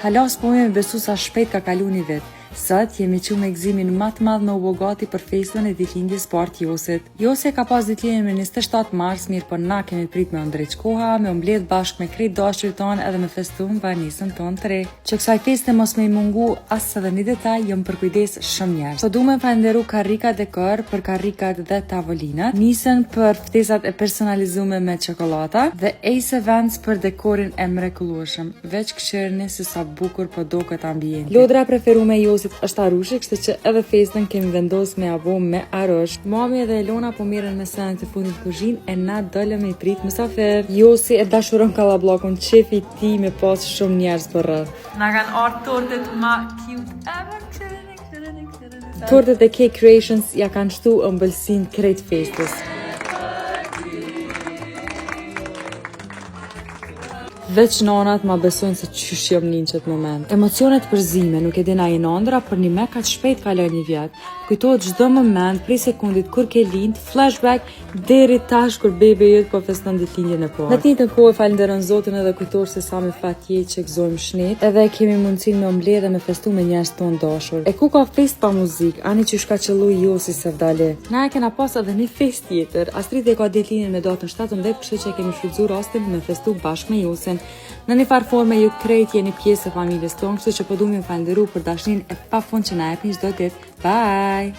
Halas po me besu sa shpejt ka kalu një vit. Sot jemi qu me gëzimin më të madh në u bogati për festën e ditëlindjes partë Josit. Josi ka pas ditëlindjen me 27 mars, mirë po na kemi prit me ndreq koha, me mbledh bashkë me krejt dashurit tonë edhe me festum banisën tonë të re. Që kësaj feste mos me i mungu as edhe një detaj, jëm për kujdes shumë njerëz. Po du me falenderu Karrika Dekor për karrikat dhe tavolinat, Nisën për ftesat e personalizume me çokolata dhe Ace Events për dekorin e mrekullueshëm. Veç këshirni se sa bukur po do këtë ambient. Lodra preferume e Josit është arushi, kështu që edhe festën kemi vendos me avo me arush. Mami dhe Elona po mirën me senet e fundit kuzhinë e na dolëm me i prit mysafir. Josi e dashuron kallabllakun, qefi i tij me pas shumë njerëz për rreth. Na kanë ardhur tortet ma cute ever. Tortet e Cake Creations ja kanë shtu ëmbëlsinë krejt festës. Veç nanat ma besojnë se qysh jom një në qëtë moment. Emocionet përzime, nuk e dina i nëndra, për një me ka të shpejt kaloj një vjetë. Kujtohet çdo moment, prej sekundit kur ke lind, flashback, deri tash kur bebe jëtë po feston ditëlindjen e parë. Në të njëjtën kohë falenderoj Zotin edhe kujtohesh se sa me fat je që gëzojmë shnet, edhe kemi mundësinë me mbledh dhe me festu me njerëz tonë dashur. E ku ka fest pa muzikë, ani që shka qëllu Josi se vdale. Na e kena pas edhe një fest tjetër. Astrid e ka ditëlindjen me datën 17, kështu që kemi shfrytzuar rastin me festu bashkë me Josin. Në një farë forme ju krejt jeni pjesë e familjes tonë, kështu që po du me falenderu për dashnin e pafund që na jepni çdo ditë. Bye!